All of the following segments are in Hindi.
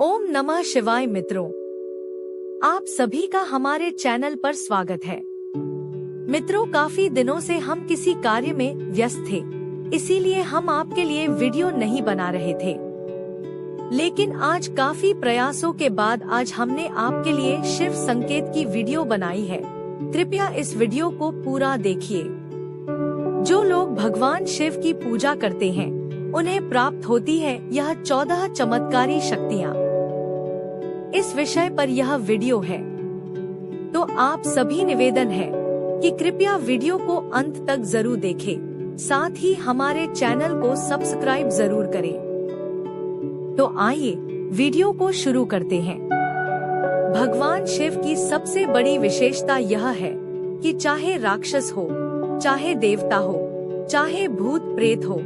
ओम नमः शिवाय मित्रों, आप सभी का हमारे चैनल पर स्वागत है। मित्रों, काफी दिनों से हम किसी कार्य में व्यस्त थे, इसीलिए हम आपके लिए वीडियो नहीं बना रहे थे। लेकिन आज काफी प्रयासों के बाद आज हमने आपके लिए शिव संकेत की वीडियो बनाई है। कृपया इस वीडियो को पूरा देखिए। जो लोग भगवान शिव की पूजा करते हैं उन्हें प्राप्त होती है यह 14 चमत्कारी शक्तियाँ। इस विषय पर यह वीडियो है, तो आप सभी निवेदन है कि कृपया वीडियो को अंत तक जरूर देखें, साथ ही हमारे चैनल को सब्सक्राइब जरूर करें। तो आइए वीडियो को शुरू करते हैं। भगवान शिव की सबसे बड़ी विशेषता यह है कि चाहे राक्षस हो, चाहे देवता हो, चाहे भूत प्रेत हो,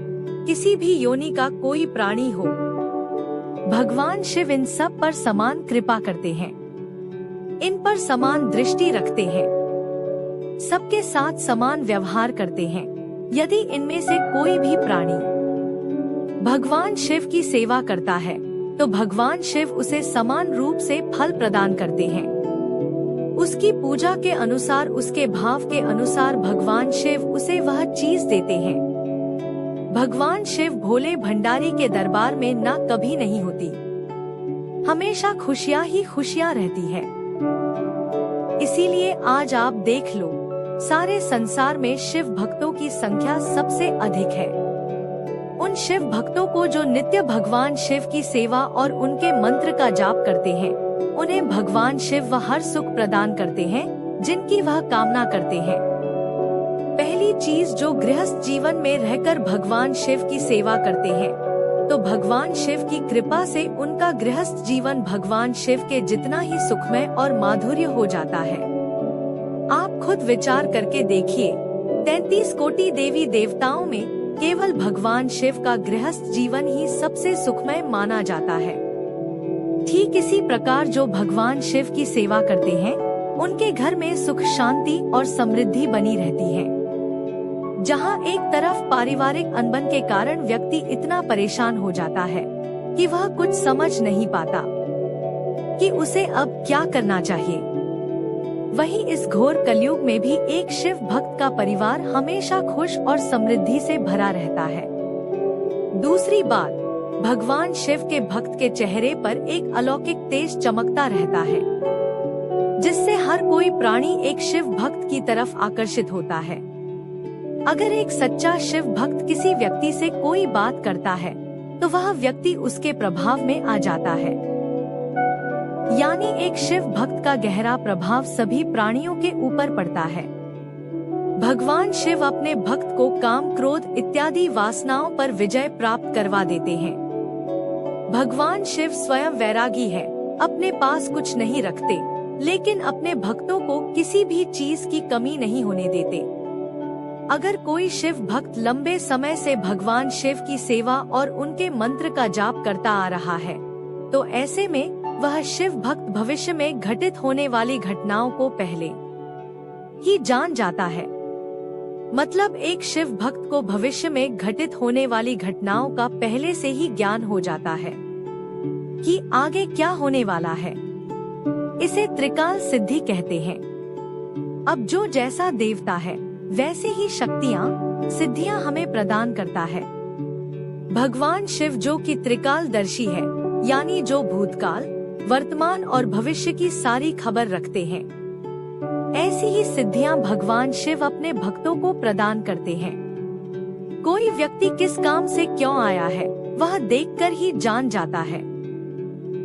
किसी भी योनि का कोई प्राणी हो, भगवान शिव इन सब पर समान कृपा करते हैं, इन पर समान दृष्टि रखते हैं, सबके साथ समान व्यवहार करते हैं। यदि इनमें से कोई भी प्राणी भगवान शिव की सेवा करता है तो भगवान शिव उसे समान रूप से फल प्रदान करते हैं। उसकी पूजा के अनुसार, उसके भाव के अनुसार भगवान शिव उसे वह चीज देते हैं। भगवान शिव भोले भंडारी के दरबार में ना कभी नहीं होती, हमेशा खुशियाँ ही खुशियाँ रहती है। इसीलिए आज आप देख लो, सारे संसार में शिव भक्तों की संख्या सबसे अधिक है। उन शिव भक्तों को जो नित्य भगवान शिव की सेवा और उनके मंत्र का जाप करते हैं, उन्हें भगवान शिव वह हर सुख प्रदान करते हैं जिनकी वह कामना करते हैं। पहली चीज, जो गृहस्थ जीवन में रहकर भगवान शिव की सेवा करते हैं, तो भगवान शिव की कृपा से उनका गृहस्थ जीवन भगवान शिव के जितना ही सुखमय और माधुर्य हो जाता है। आप खुद विचार करके देखिए, 33 कोटि देवी देवताओं में केवल भगवान शिव का गृहस्थ जीवन ही सबसे सुखमय माना जाता है। ठीक इसी प्रकार जो भगवान शिव की सेवा करते हैं, उनके घर में सुख, शांति और समृद्धि बनी रहती है। जहाँ एक तरफ पारिवारिक अनबन के कारण व्यक्ति इतना परेशान हो जाता है कि वह कुछ समझ नहीं पाता कि उसे अब क्या करना चाहिए, वहीं इस घोर कलयुग में भी एक शिव भक्त का परिवार हमेशा खुश और समृद्धि से भरा रहता है। दूसरी बात, भगवान शिव के भक्त के चेहरे पर एक अलौकिक तेज चमकता रहता है, जिससे हर कोई प्राणी एक शिव भक्त की तरफ आकर्षित होता है। अगर एक सच्चा शिव भक्त किसी व्यक्ति से कोई बात करता है तो वह व्यक्ति उसके प्रभाव में आ जाता है। यानी एक शिव भक्त का गहरा प्रभाव सभी प्राणियों के ऊपर पड़ता है। भगवान शिव अपने भक्त को काम, क्रोध इत्यादि वासनाओं पर विजय प्राप्त करवा देते हैं। भगवान शिव स्वयं वैरागी है, अपने पास कुछ नहीं रखते, लेकिन अपने भक्तों को किसी भी चीज की कमी नहीं होने देते। अगर कोई शिव भक्त लंबे समय से भगवान शिव की सेवा और उनके मंत्र का जाप करता आ रहा है, तो ऐसे में वह शिव भक्त भविष्य में घटित होने वाली घटनाओं को पहले ही जान जाता है। मतलब एक शिव भक्त को भविष्य में घटित होने वाली घटनाओं का पहले से ही ज्ञान हो जाता है कि आगे क्या होने वाला है। इसे त्रिकाल सिद्धि कहते हैं। अब जो जैसा देवता है वैसे ही शक्तियाँ, सिद्धियाँ हमें प्रदान करता है। भगवान शिव जो कि त्रिकालदर्शी है, यानी जो भूतकाल, वर्तमान और भविष्य की सारी खबर रखते हैं, ऐसी ही सिद्धियाँ भगवान शिव अपने भक्तों को प्रदान करते हैं। कोई व्यक्ति किस काम से क्यों आया है, वह देखकर ही जान जाता है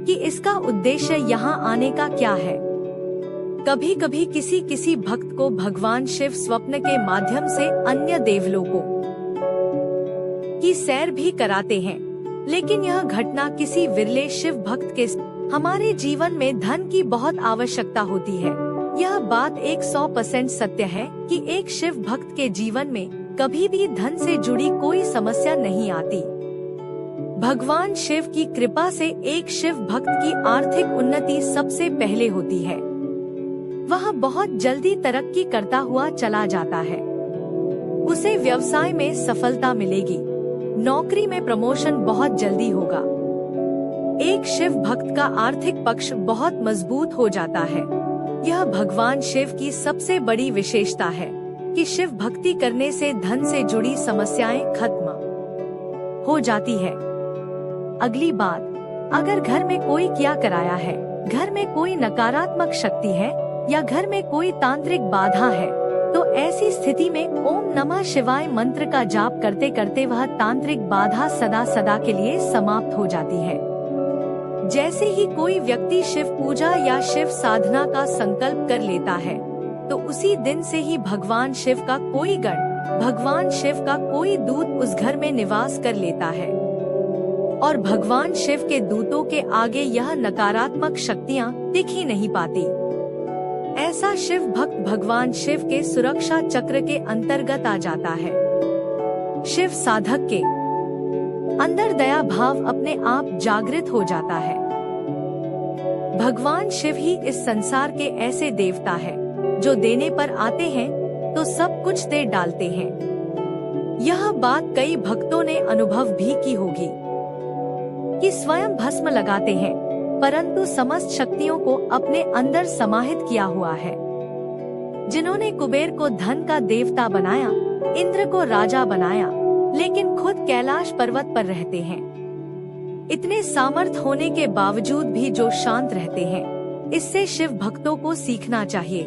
कि इसका उद्देश्य यहाँ आने का क्या है। कभी कभी किसी भक्त को भगवान शिव स्वप्न के माध्यम से अन्य देवलोकों की सैर भी कराते हैं, लेकिन यह घटना किसी विरले शिव भक्त के। हमारे जीवन में धन की बहुत आवश्यकता होती है। यह बात 100% सत्य है कि एक शिव भक्त के जीवन में कभी भी धन से जुड़ी कोई समस्या नहीं आती। भगवान शिव की कृपा से एक शिव भक्त की आर्थिक उन्नति सबसे पहले होती है। वह बहुत जल्दी तरक्की करता हुआ चला जाता है। उसे व्यवसाय में सफलता मिलेगी, नौकरी में प्रमोशन बहुत जल्दी होगा। एक शिव भक्त का आर्थिक पक्ष बहुत मजबूत हो जाता है। यह भगवान शिव की सबसे बड़ी विशेषता है कि शिव भक्ति करने से धन से जुड़ी समस्याएं खत्म हो जाती है। अगली बात, अगर घर में कोई क्या कराया है, घर में कोई नकारात्मक शक्ति है या घर में कोई तांत्रिक बाधा है, तो ऐसी स्थिति में ओम नमः शिवाय मंत्र का जाप करते करते वह तांत्रिक बाधा सदा सदा के लिए समाप्त हो जाती है। जैसे ही कोई व्यक्ति शिव पूजा या शिव साधना का संकल्प कर लेता है, तो उसी दिन से ही भगवान शिव का कोई गण, भगवान शिव का कोई दूत उस घर में निवास कर लेता है और भगवान शिव के दूतों के आगे यह नकारात्मक शक्तियाँ दिख ही नहीं पाती। ऐसा शिव भक्त भगवान शिव के सुरक्षा चक्र के अंतर्गत आ जाता है। शिव साधक के अंदर दया भाव अपने आप जागृत हो जाता है। भगवान शिव ही इस संसार के ऐसे देवता है जो देने पर आते हैं तो सब कुछ दे डालते हैं। यह बात कई भक्तों ने अनुभव भी की होगी कि स्वयं भस्म लगाते हैं परंतु समस्त शक्तियों को अपने अंदर समाहित किया हुआ है। जिन्होंने कुबेर को धन का देवता बनाया, इंद्र को राजा बनाया, लेकिन खुद कैलाश पर्वत पर रहते हैं। इतने सामर्थ होने के बावजूद भी जो शांत रहते हैं, इससे शिव भक्तों को सीखना चाहिए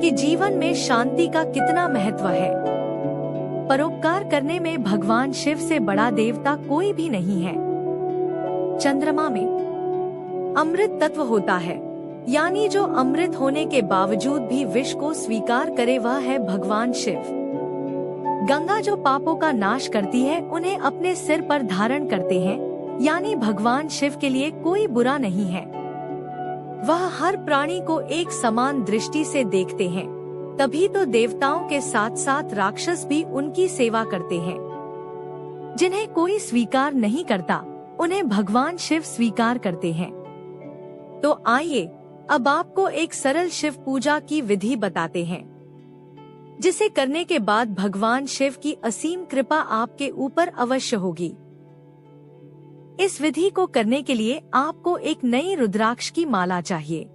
कि जीवन में शांति का कितना महत्व है। परोपकार करने में भगवान शिव से बड़ा देवता कोई भी नहीं है। चंद्रमा में अमृत तत्व होता है, यानी जो अमृत होने के बावजूद भी विष को स्वीकार करे वह है भगवान शिव। गंगा जो पापों का नाश करती है उन्हें अपने सिर पर धारण करते हैं, यानी भगवान शिव के लिए कोई बुरा नहीं है। वह हर प्राणी को एक समान दृष्टि से देखते हैं, तभी तो देवताओं के साथ साथ राक्षस भी उनकी सेवा करते हैं। जिन्हें कोई स्वीकार नहीं करता उन्हें भगवान शिव स्वीकार करते हैं। तो आइए अब आपको एक सरल शिव पूजा की विधि बताते हैं, जिसे करने के बाद भगवान शिव की असीम कृपा आपके ऊपर अवश्य होगी। इस विधि को करने के लिए आपको एक नई रुद्राक्ष की माला चाहिए,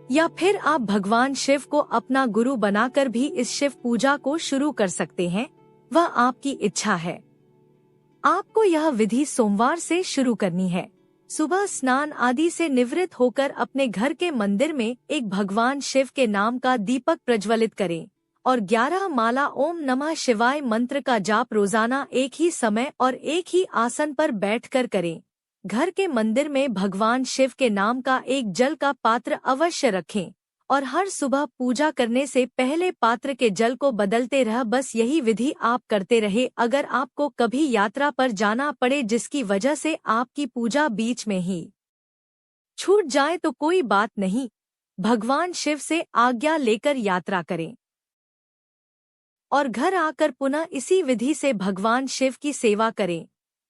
या फिर आप भगवान शिव को अपना गुरु बनाकर भी इस शिव पूजा को शुरू कर सकते हैं, वह आपकी इच्छा है। आपको यह विधि सोमवार से शुरू करनी है। सुबह स्नान आदि से निवृत्त होकर अपने घर के मंदिर में एक भगवान शिव के नाम का दीपक प्रज्वलित करें और 11 माला ओम नमः शिवाय मंत्र का जाप रोजाना एक ही समय और एक ही आसन पर बैठकर करें। घर के मंदिर में भगवान शिव के नाम का एक जल का पात्र अवश्य रखें और हर सुबह पूजा करने से पहले पात्र के जल को बदलते रह बस यही विधि आप करते रहे। अगर आपको कभी यात्रा पर जाना पड़े जिसकी वजह से आपकी पूजा बीच में ही छूट जाए तो कोई बात नहीं, भगवान शिव से आज्ञा लेकर यात्रा करें और घर आकर पुनः इसी विधि से भगवान शिव की सेवा करें।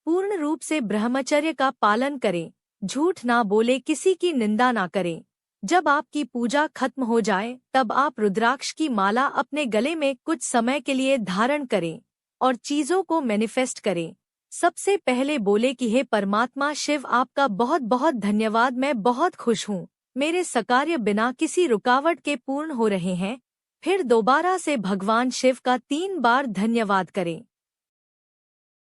पूर्ण रूप से ब्रह्मचर्य का पालन करें, झूठ ना बोले, किसी की निंदा ना करें। जब आपकी पूजा खत्म हो जाए तब आप रुद्राक्ष की माला अपने गले में कुछ समय के लिए धारण करें और चीजों को मैनिफेस्ट करें। सबसे पहले बोले कि हे परमात्मा शिव, आपका बहुत बहुत धन्यवाद, मैं बहुत खुश हूँ, मेरे सकार्य बिना किसी रुकावट के पूर्ण हो रहे हैं। फिर दोबारा से भगवान शिव का 3 बार धन्यवाद करें।